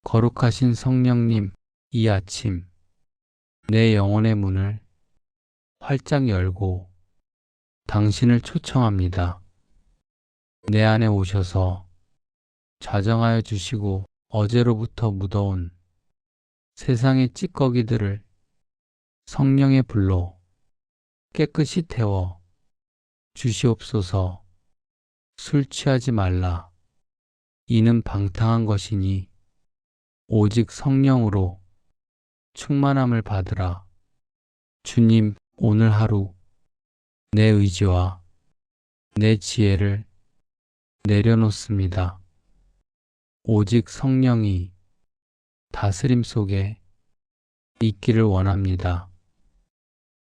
거룩하신 성령님, 이 아침 내 영혼의 문을 활짝 열고 당신을 초청합니다. 내 안에 오셔서 좌정하여 주시고 어제로부터 묻어온 세상의 찌꺼기들을 성령의 불로 깨끗이 태워 주시옵소서. 술 취하지 말라. 이는 방탕한 것이니 오직 성령으로 충만함을 받으라. 주님, 오늘 하루 내 의지와 내 지혜를 내려놓습니다. 오직 성령이 다스림 속에 있기를 원합니다.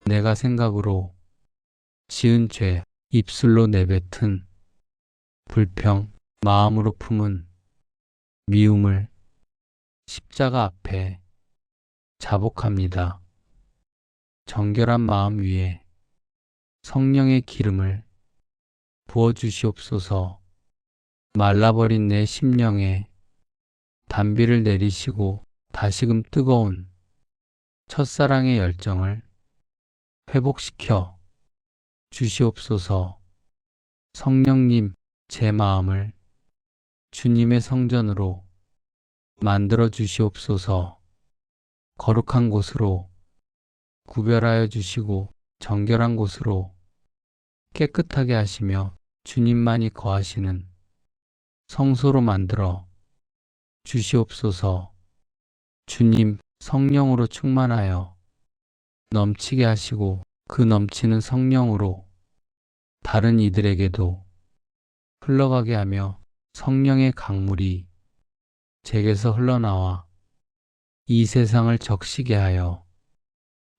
내가 생각으로 지은 죄, 입술로 내뱉은 불평, 마음으로 품은 미움을 십자가 앞에 자복합니다. 정결한 마음 위에 성령의 기름을 부어주시옵소서. 말라버린 내 심령에 단비를 내리시고 다시금 뜨거운 첫사랑의 열정을 회복시켜 주시옵소서. 성령님, 제 마음을 주님의 성전으로 만들어 주시옵소서. 거룩한 곳으로 구별하여 주시고 정결한 곳으로 깨끗하게 하시며 주님만이 거하시는 성소로 만들어 주시옵소서. 주님, 성령으로 충만하여 넘치게 하시고 그 넘치는 성령으로 다른 이들에게도 흘러가게 하며 성령의 강물이 제게서 흘러나와 이 세상을 적시게 하여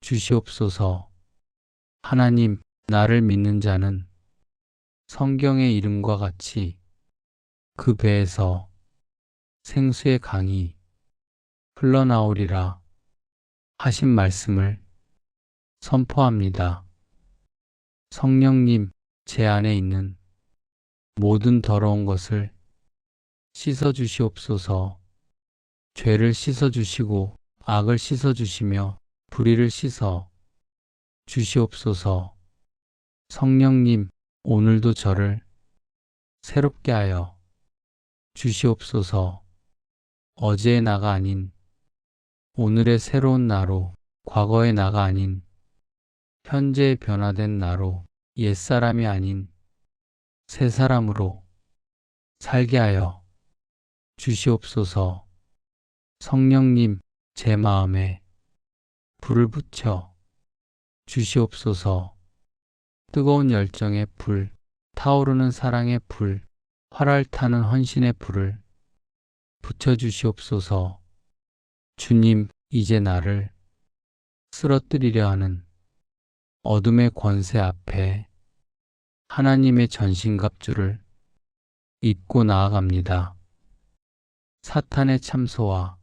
주시옵소서. 하나님, 나를 믿는 자는 성경의 이름과 같이 그 배에서 생수의 강이 흘러나오리라 하신 말씀을 선포합니다. 성령님, 제 안에 있는 모든 더러운 것을 씻어 주시옵소서. 죄를 씻어 주시고 악을 씻어 주시며 불의를 씻어 주시옵소서. 성령님, 오늘도 저를 새롭게 하여 주시옵소서. 어제의 나가 아닌 오늘의 새로운 나로, 과거의 나가 아닌 현재의 변화된 나로, 옛사람이 아닌 새 사람으로 살게 하여 주시옵소서. 성령님, 제 마음에 불을 붙여 주시옵소서. 뜨거운 열정의 불, 타오르는 사랑의 불, 활활 타는 헌신의 불을 붙여 주시옵소서. 주님, 이제 나를 쓰러뜨리려 하는 어둠의 권세 앞에 하나님의 전신갑주를 입고 나아갑니다. 사탄의 참소와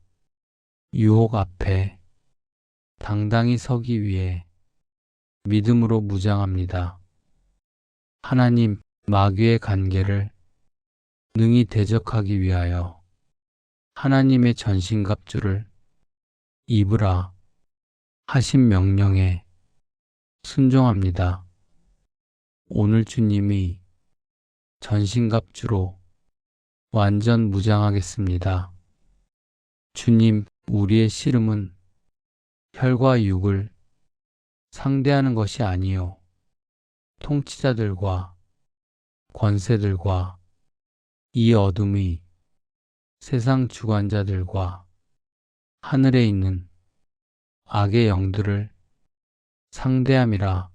유혹 앞에 당당히 서기 위해 믿음으로 무장합니다. 하나님, 마귀의 간계를 능히 대적하기 위하여 하나님의 전신갑주를 입으라 하신 명령에 순종합니다. 오늘 주님이 전신갑주로 완전 무장하겠습니다. 주님, 우리의 씨름은 혈과 육을 상대하는 것이 아니요 통치자들과 권세들과 이 어둠의 세상 주관자들과 하늘에 있는 악의 영들을 상대함이라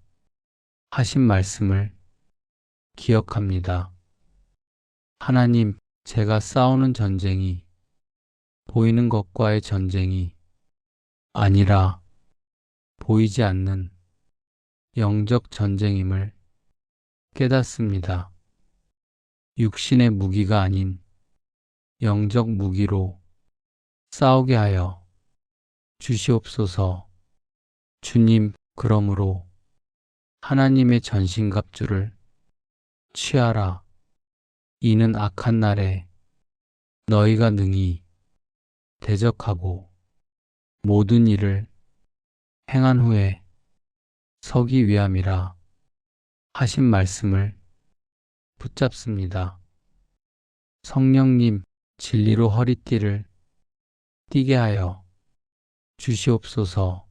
하신 말씀을 기억합니다. 하나님, 제가 싸우는 전쟁이 보이는 것과의 전쟁이 아니라 보이지 않는 영적 전쟁임을 깨닫습니다. 육신의 무기가 아닌 영적 무기로 싸우게 하여 주시옵소서. 주님, 그러므로 하나님의 전신갑주를 취하라. 이는 악한 날에 너희가 능히 대적하고 모든 일을 행한 후에 서기 위함이라 하신 말씀을 붙잡습니다. 성령님, 진리로 허리띠를 띠게 하여 주시옵소서.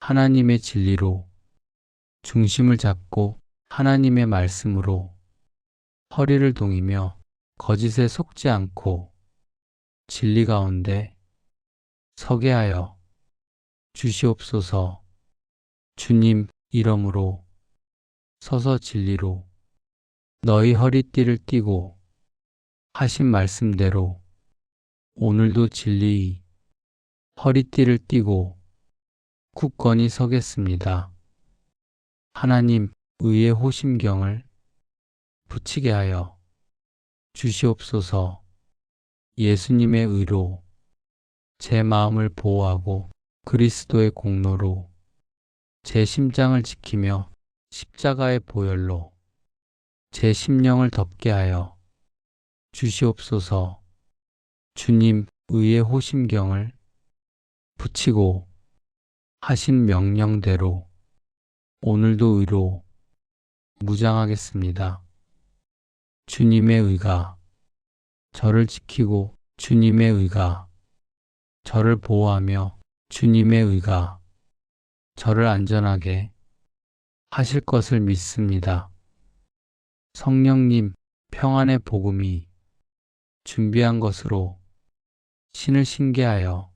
하나님의 진리로 중심을 잡고 하나님의 말씀으로 허리를 동이며 거짓에 속지 않고 진리 가운데 서게 하여 주시옵소서. 주님 이름으로 서서 진리로 너희 허리띠를 띠고 하신 말씀대로 오늘도 진리의 허리띠를 띠고 굳건히 서겠습니다. 하나님 의의 호심경을 붙이게 하여 주시옵소서. 예수님의 의로 제 마음을 보호하고 그리스도의 공로로 제 심장을 지키며 십자가의 보혈로 제 심령을 덮게 하여 주시옵소서. 주님 의의 호심경을 붙이고 하신 명령대로 오늘도 의로 무장하겠습니다. 주님의 의가 저를 지키고 주님의 의가 저를 보호하며 주님의 의가 저를 안전하게 하실 것을 믿습니다. 성령님, 평안의 복음이 준비한 것으로 신을 신게 하여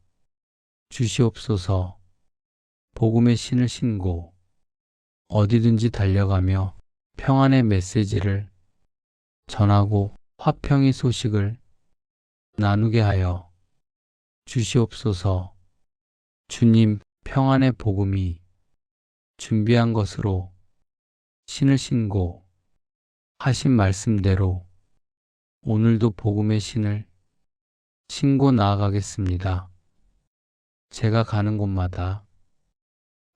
주시옵소서. 복음의 신을 신고 어디든지 달려가며 평안의 메시지를 전하고 화평의 소식을 나누게 하여 주시옵소서. 주님, 평안의 복음이 준비한 것으로 신을 신고 하신 말씀대로 오늘도 복음의 신을 신고 나아가겠습니다. 제가 가는 곳마다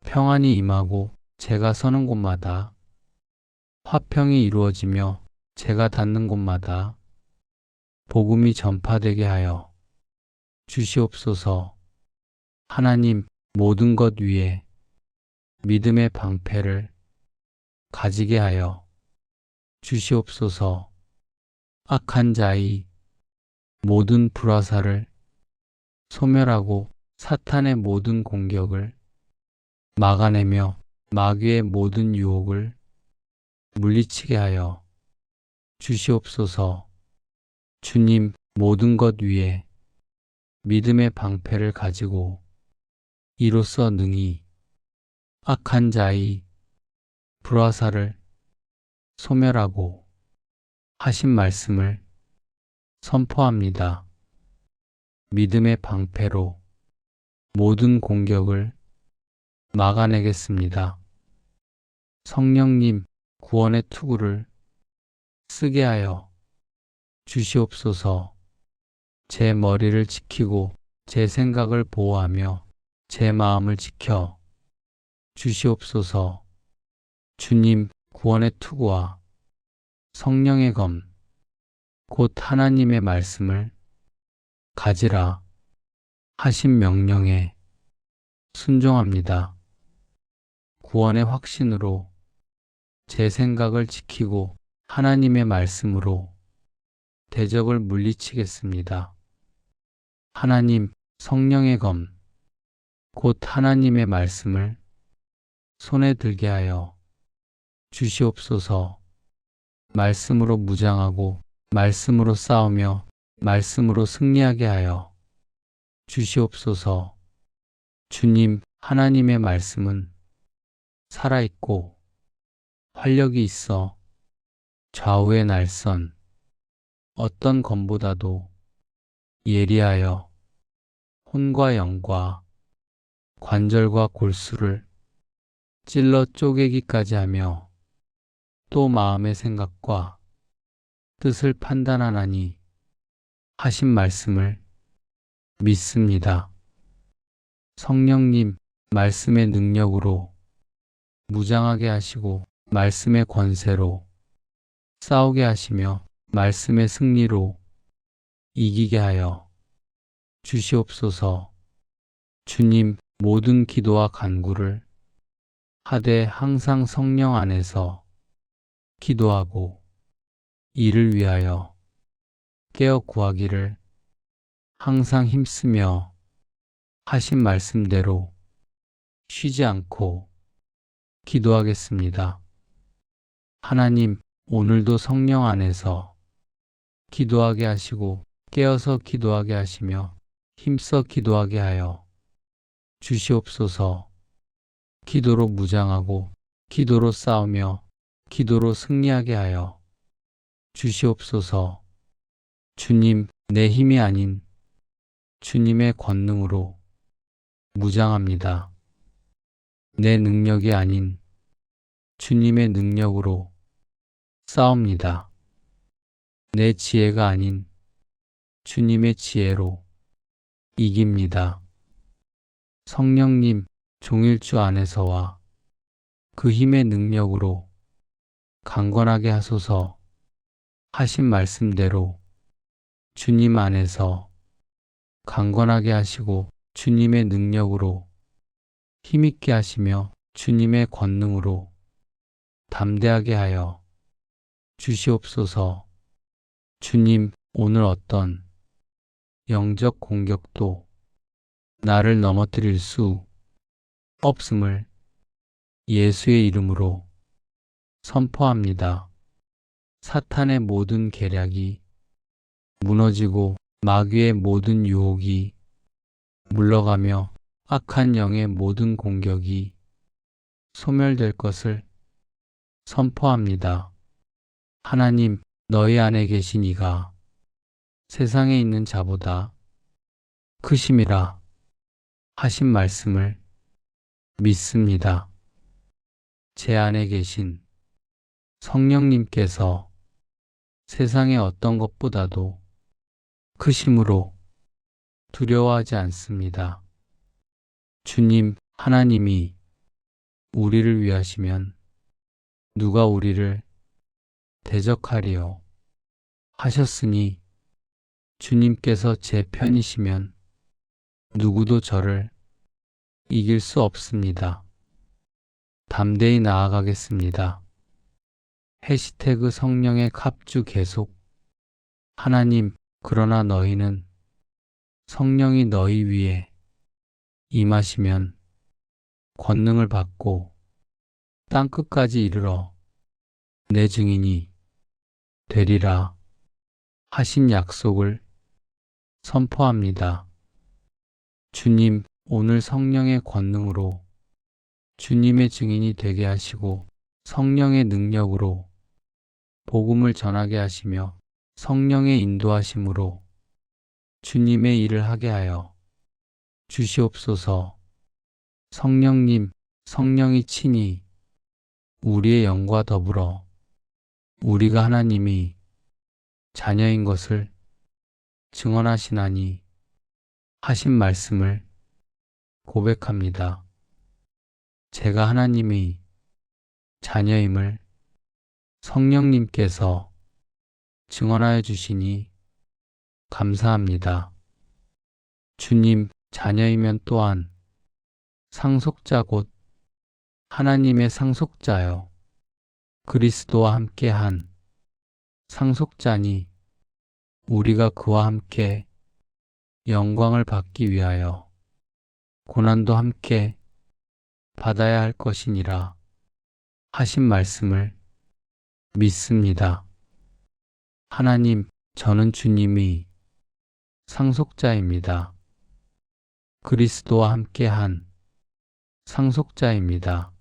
평안이 임하고 제가 서는 곳마다 화평이 이루어지며 제가 닿는 곳마다 복음이 전파되게 하여 주시옵소서. 하나님, 모든 것 위에 믿음의 방패를 가지게 하여 주시옵소서. 악한 자의 모든 불화살을 소멸하고 사탄의 모든 공격을 막아내며 마귀의 모든 유혹을 물리치게 하여 주시옵소서. 주님, 모든 것 위에 믿음의 방패를 가지고 이로써 능히 악한 자의 불화살을 소멸하고 하신 말씀을 선포합니다. 믿음의 방패로 모든 공격을 막아내겠습니다. 성령님, 구원의 투구를 쓰게 하여 주시옵소서. 제 머리를 지키고 제 생각을 보호하며 제 마음을 지켜 주시옵소서. 주님, 구원의 투구와 성령의 검, 곧 하나님의 말씀을 가지라 하신 명령에 순종합니다. 구원의 확신으로 제 생각을 지키고 하나님의 말씀으로 대적을 물리치겠습니다. 하나님, 성령의 검, 곧 하나님의 말씀을 손에 들게 하여 주시옵소서. 말씀으로 무장하고 말씀으로 싸우며 말씀으로 승리하게 하여 주시옵소서. 주님, 하나님의 말씀은 살아있고 활력이 있어 좌우의 날선 어떤 검보다도 예리하여 혼과 영과 관절과 골수를 찔러 쪼개기까지 하며 또 마음의 생각과 뜻을 판단하나니 하신 말씀을 믿습니다. 성령님, 말씀의 능력으로 무장하게 하시고 말씀의 권세로 싸우게 하시며 말씀의 승리로 이기게 하여 주시옵소서. 주님, 모든 기도와 간구를 하되 항상 성령 안에서 기도하고 이를 위하여 깨어 구하기를 항상 힘쓰며 하신 말씀대로 쉬지 않고 기도하겠습니다. 하나님, 오늘도 성령 안에서 기도하게 하시고 깨어서 기도하게 하시며 힘써 기도하게 하여 주시옵소서. 기도로 무장하고 기도로 싸우며 기도로 승리하게 하여 주시옵소서. 주님, 내 힘이 아닌 주님의 권능으로 무장합니다. 내 능력이 아닌 주님의 능력으로 싸웁니다. 내 지혜가 아닌 주님의 지혜로 이깁니다. 성령님, 종일주 안에서와 그 힘의 능력으로 강건하게 하소서. 하신 말씀대로 주님 안에서 강건하게 하시고 주님의 능력으로 힘있게 하시며 주님의 권능으로 담대하게 하여 주시옵소서. 주님, 오늘 어떤 영적 공격도 나를 넘어뜨릴 수 없음을 예수의 이름으로 선포합니다. 사탄의 모든 계략이 무너지고 마귀의 모든 유혹이 물러가며 악한 영의 모든 공격이 소멸될 것을 선포합니다. 하나님, 너희 안에 계신 이가 세상에 있는 자보다 크심이라 하신 말씀을 믿습니다. 제 안에 계신 성령님께서 세상의 어떤 것보다도 크심으로 두려워하지 않습니다. 주님, 하나님이 우리를 위하시면 누가 우리를 대적하리요 하셨으니 주님께서 제 편이시면 누구도 저를 이길 수 없습니다. 담대히 나아가겠습니다. 해시태그 성령의 갑주 계속. 하나님, 그러나 너희는 성령이 너희 위에 임하시면 권능을 받고 땅끝까지 이르러 내 증인이 되리라 하신 약속을 선포합니다. 주님, 오늘 성령의 권능으로 주님의 증인이 되게 하시고 성령의 능력으로 복음을 전하게 하시며 성령의 인도하심으로 주님의 일을 하게 하여 주시옵소서. 성령님, 성령이 친히 우리의 영과 더불어 우리가 하나님이 자녀인 것을 증언하시나니 하신 말씀을 고백합니다. 제가 하나님의 자녀임을 성령님께서 증언하여 주시니 감사합니다. 주님, 자녀이면 또한 상속자 곧 하나님의 상속자여 그리스도와 함께한 상속자니 우리가 그와 함께 영광을 받기 위하여 고난도 함께 받아야 할 것이니라 하신 말씀을 믿습니다. 하나님, 저는 주님이 상속자입니다. 그리스도와 함께한 상속자입니다.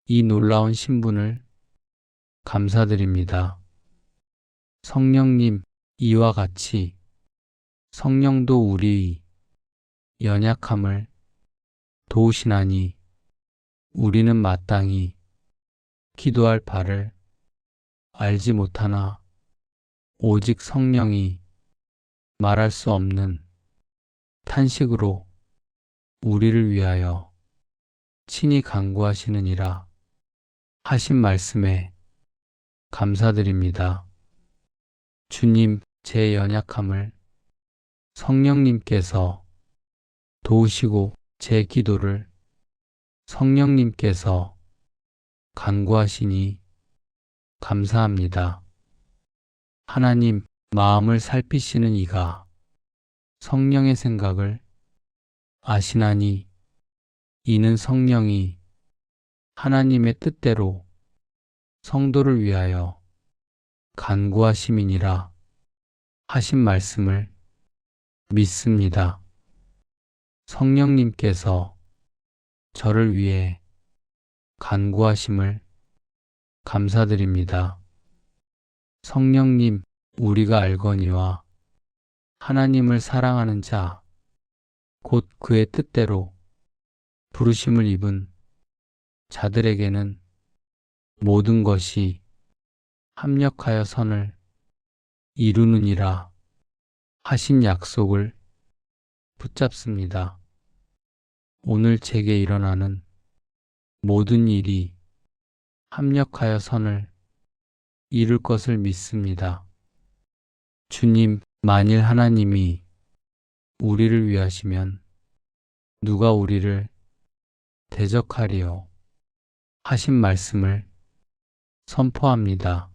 이 놀라운 신분을 감사드립니다. 성령님, 이와 같이 성령도 우리의 연약함을 도우시나니 우리는 마땅히 기도할 바를 알지 못하나 오직 성령이 말할 수 없는 탄식으로 우리를 위하여 친히 간구하시느니라 하신 말씀에 감사드립니다. 주님, 제 연약함을 성령님께서 도우시고 제 기도를 성령님께서 간구하시니 감사합니다. 하나님 마음을 살피시는 이가 성령의 생각을 아시나니 이는 성령이 하나님의 뜻대로 성도를 위하여 간구하심이니라 하신 말씀을 믿습니다. 성령님께서 저를 위해 간구하심을 감사드립니다. 성령님, 우리가 알거니와 하나님을 사랑하는 자, 곧 그의 뜻대로 부르심을 입은 자들에게는 모든 것이 합력하여 선을 이루느니라 하신 약속을 붙잡습니다. 오늘 제게 일어나는 모든 일이 합력하여 선을 이룰 것을 믿습니다. 주님, 만일 하나님이 우리를 위하시면 누가 우리를 대적하리요? 하신 말씀을 선포합니다.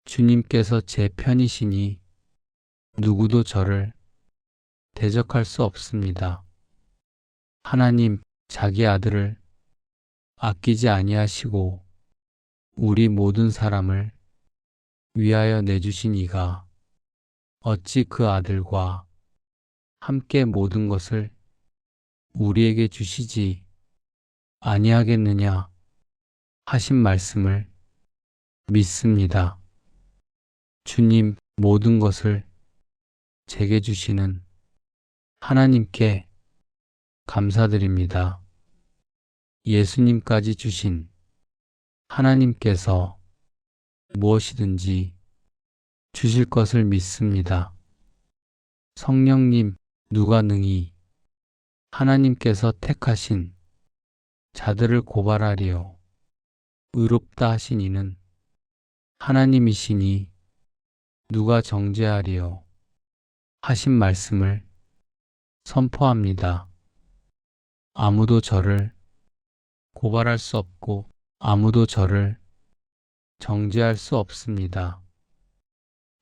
주님께서 제 편이시니 누구도 저를 대적할 수 없습니다. 하나님, 자기 아들을 아끼지 아니하시고 우리 모든 사람을 위하여 내주신 이가 어찌 그 아들과 함께 모든 것을 우리에게 주시지 아니하겠느냐 하신 말씀을 믿습니다. 주님, 모든 것을 제게 주시는 하나님께 감사드립니다. 예수님까지 주신 하나님께서 무엇이든지 주실 것을 믿습니다. 성령님, 누가 능히 하나님께서 택하신 자들을 고발하리요? 의롭다 하신 이는 하나님이시니 누가 정죄하리요? 하신 말씀을 선포합니다. 아무도 저를 고발할 수 없고 아무도 저를 정죄할 수 없습니다.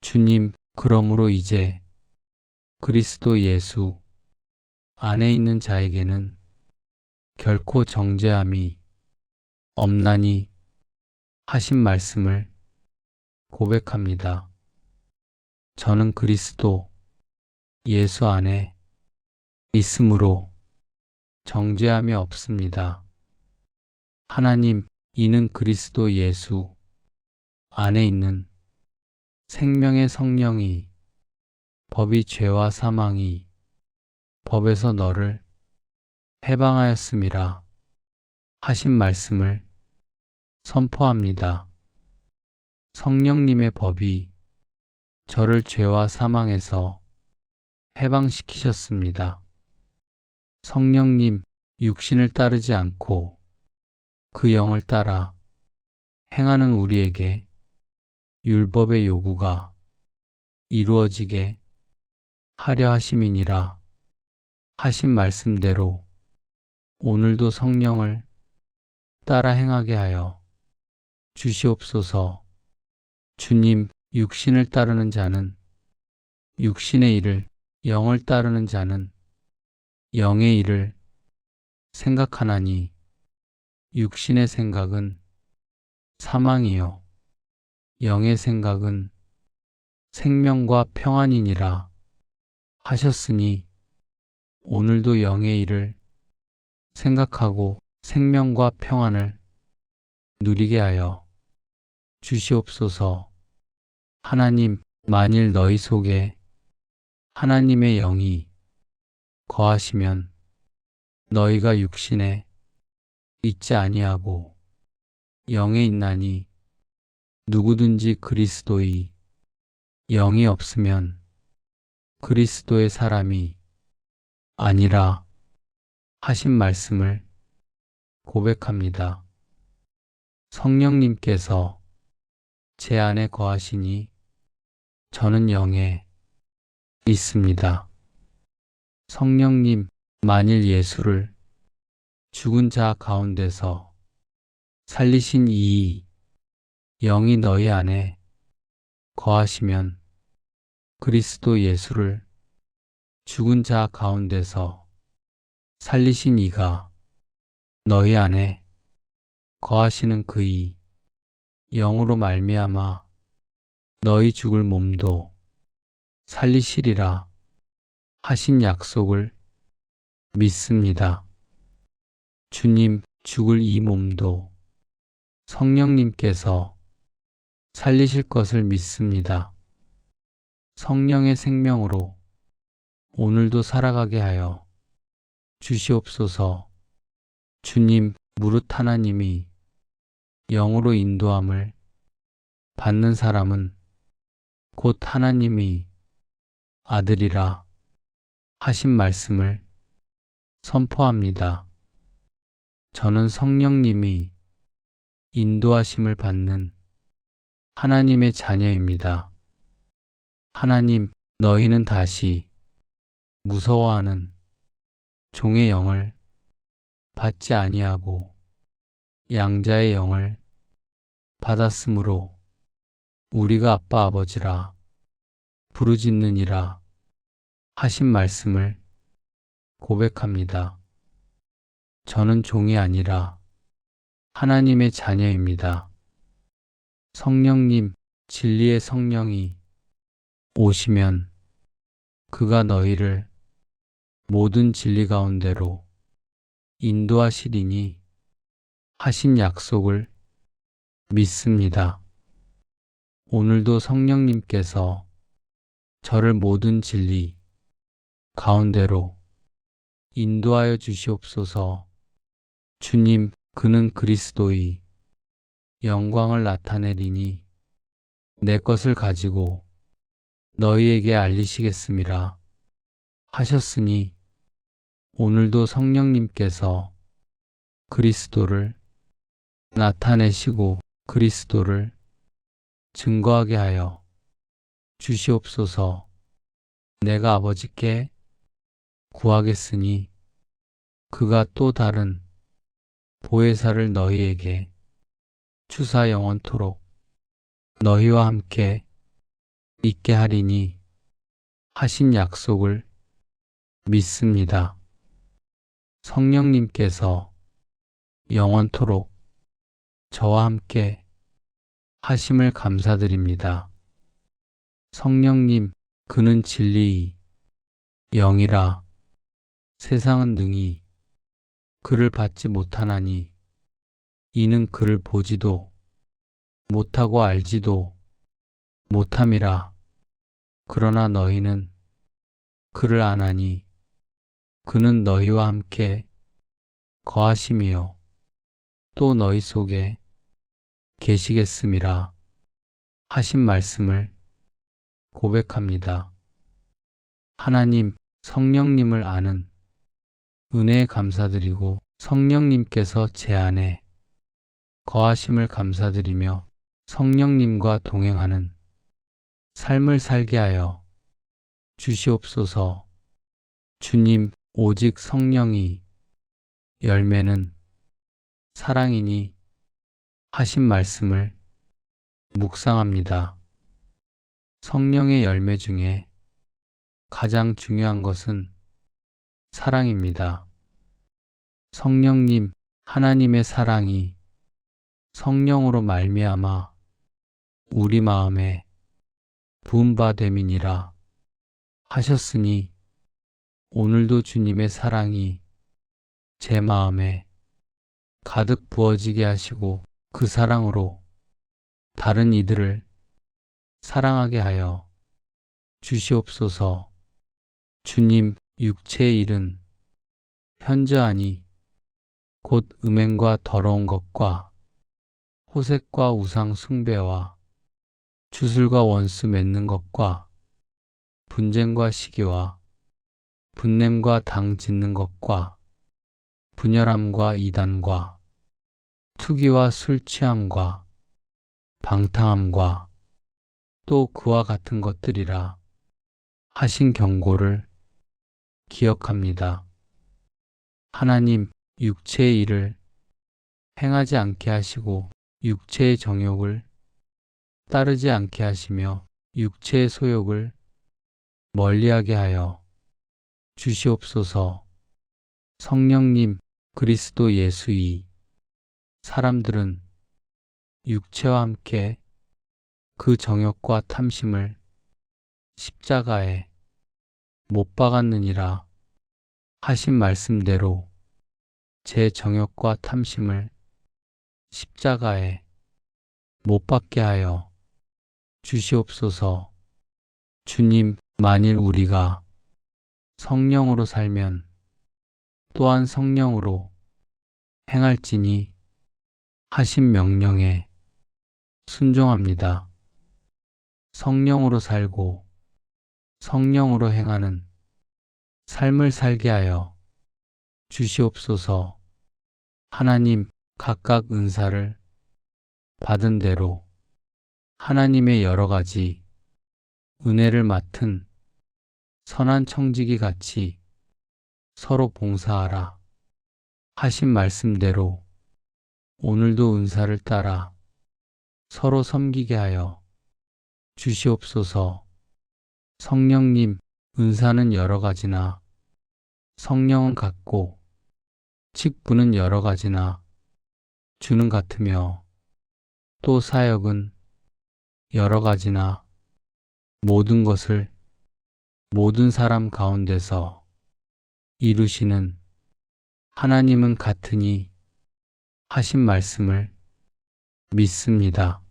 주님, 그러므로 이제 그리스도 예수 안에 있는 자에게는 결코 정죄함이 없나니 하신 말씀을 고백합니다. 저는 그리스도 예수 안에 있으므로 정죄함이 없습니다. 하나님, 이는 그리스도 예수 안에 있는 생명의 성령이 법이 죄와 사망이 법에서 너를 해방하였음이라 하신 말씀을 선포합니다. 성령님의 법이 저를 죄와 사망에서 해방시키셨습니다. 성령님, 육신을 따르지 않고 그 영을 따라 행하는 우리에게 율법의 요구가 이루어지게 하려 하심이니라 하신 말씀대로 오늘도 성령을 따라 행하게 하여 주시옵소서. 주님, 육신을 따르는 자는 육신의 일을, 영을 따르는 자는 영의 일을 생각하나니 육신의 생각은 사망이요 영의 생각은 생명과 평안이니라 하셨으니 오늘도 영의 일을 생각하고 생명과 평안을 누리게 하여 주시옵소서. 하나님, 만일 너희 속에 하나님의 영이 거하시면 너희가 육신에 있지 아니하고 영에 있나니 누구든지 그리스도의 영이 없으면 그리스도의 사람이 아니라 하신 말씀을 고백합니다. 성령님께서 제 안에 거하시니 저는 영에 있습니다. 성령님, 만일 예수를 죽은 자 가운데서 살리신 이 영이 너희 안에 거하시면 그리스도 예수를 죽은 자 가운데서 살리신 이가 너희 안에 거하시는 그 이 영으로 말미암아 너희 죽을 몸도 살리시리라 하신 약속을 믿습니다. 주님 죽을 이 몸도 성령님께서 살리실 것을 믿습니다. 성령의 생명으로 오늘도 살아가게 하여 주시옵소서. 주님, 무릇 하나님이 영으로 인도함을 받는 사람은 곧 하나님이 아들이라 하신 말씀을 선포합니다. 저는 성령님이 인도하심을 받는 하나님의 자녀입니다. 하나님, 너희는 다시 무서워하는 종의 영을 받지 아니하고 양자의 영을 받았으므로 우리가 아빠 아버지라 부르짖느니라 하신 말씀을 고백합니다. 저는 종이 아니라 하나님의 자녀입니다. 성령님, 진리의 성령이 오시면 그가 너희를 모든 진리 가운데로 인도하시리니 하신 약속을 믿습니다. 오늘도 성령님께서 저를 모든 진리 가운데로 인도하여 주시옵소서. 주님, 그는 그리스도의 영광을 나타내리니 내 것을 가지고 너희에게 알리시겠음이라 하셨으니 오늘도 성령님께서 그리스도를 나타내시고 그리스도를 증거하게 하여 주시옵소서. 내가 아버지께 구하겠으니 그가 또 다른 보혜사를 너희에게 주사 영원토록 너희와 함께 있게 하리니 하신 약속을 믿습니다. 성령님께서 영원토록 저와 함께 하심을 감사드립니다. 성령님, 그는 진리의 영이라 세상은 능히 그를 받지 못하나니 이는 그를 보지도 못하고 알지도 못함이라. 그러나 너희는 그를 아나니 그는 너희와 함께 거하심이요 또 너희 속에 계시겠음이라 하신 말씀을 고백합니다. 하나님, 성령님을 아는 은혜에 감사드리고 성령님께서 제 안에 거하심을 감사드리며 성령님과 동행하는 삶을 살게 하여 주시옵소서. 주님, 오직 성령이 열매는 사랑이니 하신 말씀을 묵상합니다. 성령의 열매 중에 가장 중요한 것은 사랑입니다. 성령님, 하나님의 사랑이 성령으로 말미암아 우리 마음에 부은 바 됨이니라 하셨으니 오늘도 주님의 사랑이 제 마음에 가득 부어지게 하시고 그 사랑으로 다른 이들을 사랑하게 하여 주시옵소서. 주님, 육체의 일은 현저하니 곧 음행과 더러운 것과 호색과 우상 숭배와 주술과 원수 맺는 것과 분쟁과 시기와 분냄과 당 짓는 것과 분열함과 이단과 투기와 술 취함과 방탕함과 또 그와 같은 것들이라. 하신 경고를 기억합니다. 하나님, 육체의 일을 행하지 않게 하시고 육체의 정욕을 따르지 않게 하시며 육체의 소욕을 멀리하게 하여 주시옵소서. 성령님, 그리스도 예수의 사람들은 육체와 함께 그 정욕과 탐심을 십자가에 못 박았느니라 하신 말씀대로 제 정욕과 탐심을 십자가에 못 박게 하여 주시옵소서. 주님, 만일 우리가 성령으로 살면 또한 성령으로 행할지니 하신 명령에 순종합니다. 성령으로 살고 성령으로 행하는 삶을 살게 하여 주시옵소서. 하나님, 각각 은사를 받은 대로 하나님의 여러 가지 은혜를 맡은 선한 청지기 같이 서로 봉사하라 하신 말씀대로 오늘도 은사를 따라 서로 섬기게 하여 주시옵소서. 성령님, 은사는 여러 가지나 성령은 같고 직분은 여러 가지나 주는 같으며 또 사역은 여러 가지나 모든 것을 모든 사람 가운데서 이루시는 하나님은 같으니 하신 말씀을 믿습니다.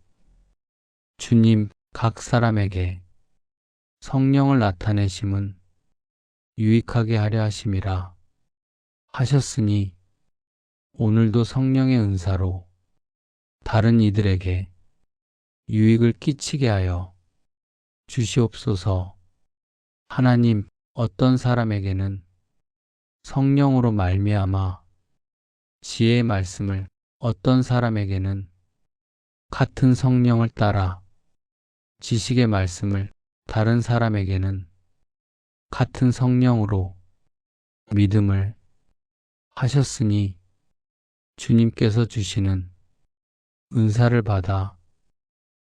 주님, 각 사람에게 성령을 나타내심은 유익하게 하려 하심이라 하셨으니 오늘도 성령의 은사로 다른 이들에게 유익을 끼치게 하여 주시옵소서. 하나님, 어떤 사람에게는 성령으로 말미암아 지혜의 말씀을, 어떤 사람에게는 같은 성령을 따라 지식의 말씀을, 다른 사람에게는 같은 성령으로 믿음을 하셨으니 주님께서 주시는 은사를 받아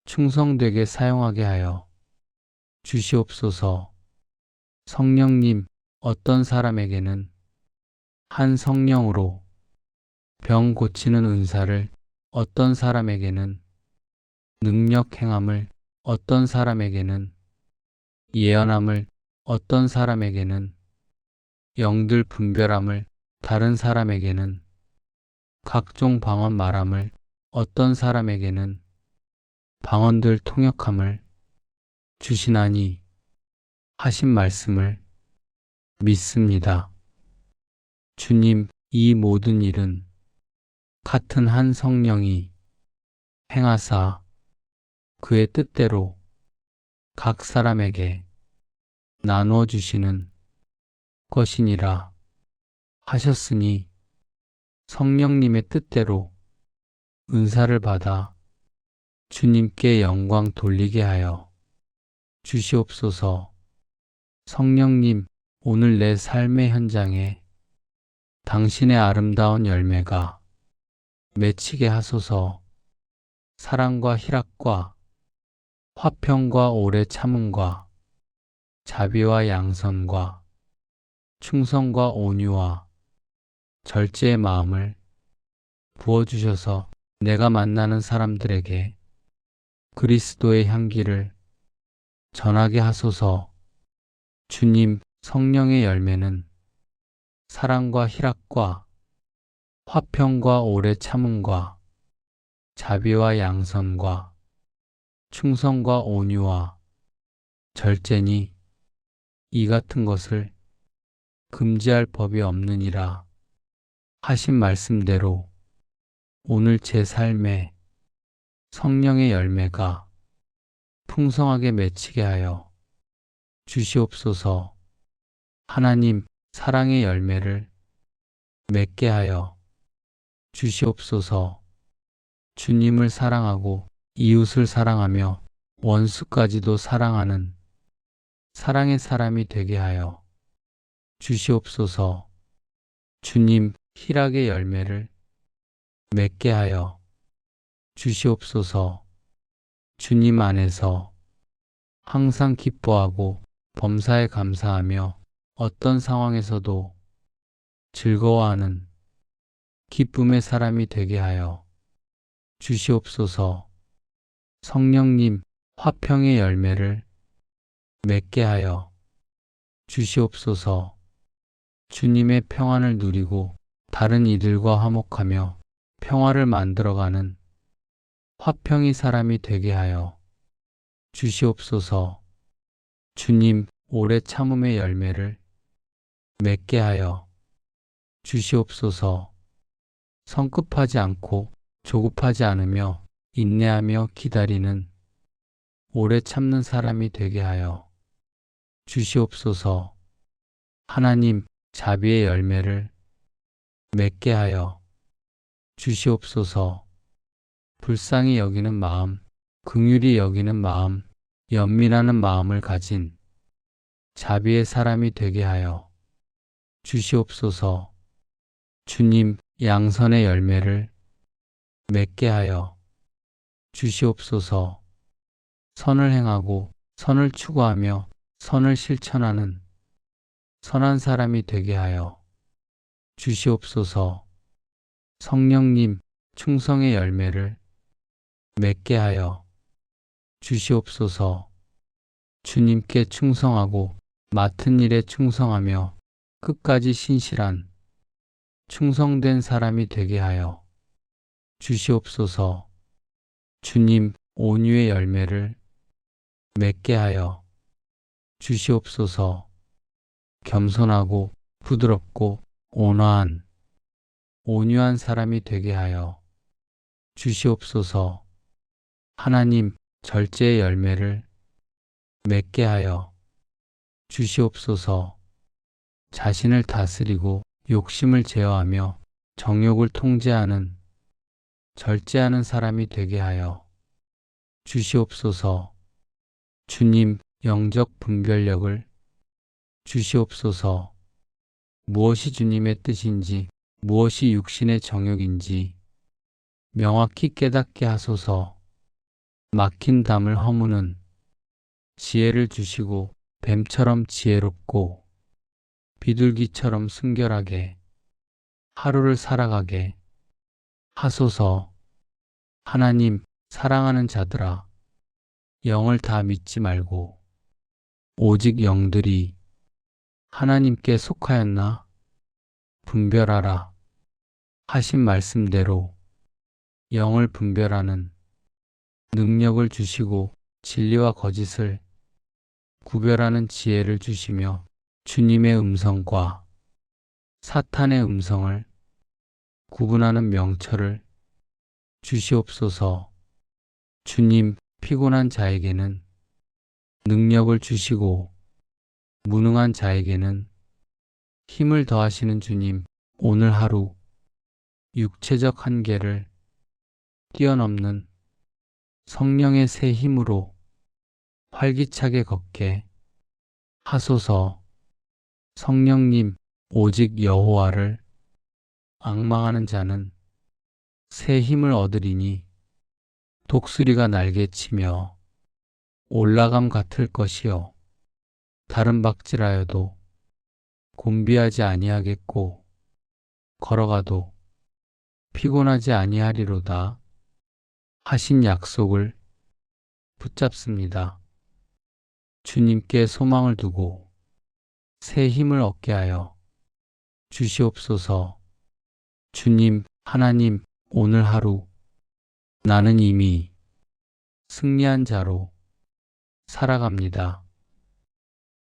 충성되게 사용하게 하여 주시옵소서. 성령님, 어떤 사람에게는 한 성령으로 병 고치는 은사를, 어떤 사람에게는 능력 행함을, 어떤 사람에게는 예언함을, 어떤 사람에게는 영들 분별함을, 다른 사람에게는 각종 방언 말함을, 어떤 사람에게는 방언들 통역함을 주시나니 하신 말씀을 믿습니다. 주님, 이 모든 일은 같은 한 성령이 행하사 그의 뜻대로 각 사람에게 나누어 주시는 것이니라 하셨으니 성령님의 뜻대로 은사를 받아 주님께 영광 돌리게 하여 주시옵소서. 성령님, 오늘 내 삶의 현장에 당신의 아름다운 열매가 맺히게 하소서. 사랑과 희락과 화평과 오래 참음과 자비와 양선과 충성과 온유와 절제의 마음을 부어주셔서 내가 만나는 사람들에게 그리스도의 향기를 전하게 하소서. 주님, 성령의 열매는 사랑과 희락과 화평과 오래 참음과 자비와 양선과 충성과 온유와 절제니 이 같은 것을 금지할 법이 없느니라 하신 말씀대로 오늘 제 삶에 성령의 열매가 풍성하게 맺히게 하여 주시옵소서. 하나님, 사랑의 열매를 맺게 하여 주시옵소서. 주님을 사랑하고 이웃을 사랑하며 원수까지도 사랑하는 사랑의 사람이 되게 하여 주시옵소서. 주님, 희락의 열매를 맺게 하여 주시옵소서. 주님 안에서 항상 기뻐하고 범사에 감사하며 어떤 상황에서도 즐거워하는 기쁨의 사람이 되게 하여 주시옵소서. 성령님, 화평의 열매를 맺게 하여 주시옵소서. 주님의 평안을 누리고 다른 이들과 화목하며 평화를 만들어가는 화평의 사람이 되게 하여 주시옵소서. 주님, 오래 참음의 열매를 맺게 하여 주시옵소서. 성급하지 않고 조급하지 않으며 인내하며 기다리는 오래 참는 사람이 되게 하여 주시옵소서. 하나님, 자비의 열매를 맺게 하여 주시옵소서. 불쌍히 여기는 마음, 긍휼히 여기는 마음, 연민하는 마음을 가진 자비의 사람이 되게 하여 주시옵소서. 주님, 양선의 열매를 맺게 하여 주시옵소서. 선을 행하고 선을 추구하며 선을 실천하는 선한 사람이 되게 하여 주시옵소서. 성령님, 충성의 열매를 맺게 하여 주시옵소서. 주님께 충성하고 맡은 일에 충성하며 끝까지 신실한 충성된 사람이 되게 하여 주시옵소서. 주님, 온유의 열매를 맺게 하여 주시옵소서. 겸손하고 부드럽고 온화한 온유한 사람이 되게 하여 주시옵소서. 하나님, 절제의 열매를 맺게 하여 주시옵소서. 자신을 다스리고 욕심을 제어하며 정욕을 통제하는 절제하는 사람이 되게 하여 주시옵소서. 주님, 영적 분별력을 주시옵소서. 무엇이 주님의 뜻인지 무엇이 육신의 정욕인지 명확히 깨닫게 하소서. 막힌 담을 허무는 지혜를 주시고 뱀처럼 지혜롭고 비둘기처럼 순결하게 하루를 살아가게 하소서. 하나님, 사랑하는 자들아, 영을 다 믿지 말고 오직 영들이 하나님께 속하였나 분별하라 하신 말씀대로 영을 분별하는 능력을 주시고 진리와 거짓을 구별하는 지혜를 주시며 주님의 음성과 사탄의 음성을 구분하는 명철을 주시옵소서. 주님, 피곤한 자에게는 능력을 주시고 무능한 자에게는 힘을 더하시는 주님, 오늘 하루 육체적 한계를 뛰어넘는 성령의 새 힘으로 활기차게 걷게 하소서. 성령님, 오직 여호와를 앙망하는 자는 새 힘을 얻으리니 독수리가 날개치며 올라감 같을 것이요 다른 박질하여도 곤비하지 아니하겠고 걸어가도 피곤하지 아니하리로다 하신 약속을 붙잡습니다. 주님께 소망을 두고 새 힘을 얻게 하여 주시옵소서. 주님, 하나님, 오늘 하루 나는 이미 승리한 자로 살아갑니다.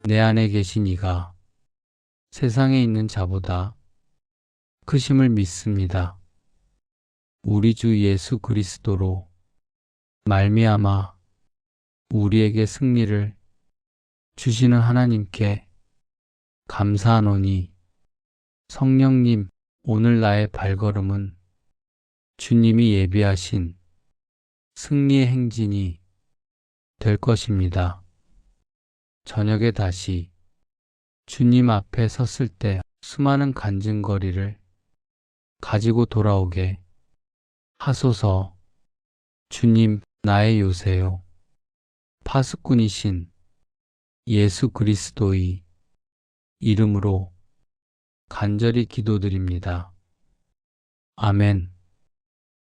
내 안에 계신 이가 세상에 있는 자보다 크심을 믿습니다. 우리 주 예수 그리스도로 말미암아 우리에게 승리를 주시는 하나님께 감사하노니 성령님, 오늘 나의 발걸음은 주님이 예비하신 승리의 행진이 될 것입니다. 저녁에 다시 주님 앞에 섰을 때 수많은 간증거리를 가지고 돌아오게 하소서. 주님, 나의 요새요. 파수꾼이신 예수 그리스도의 이름으로 간절히 기도드립니다. 아멘.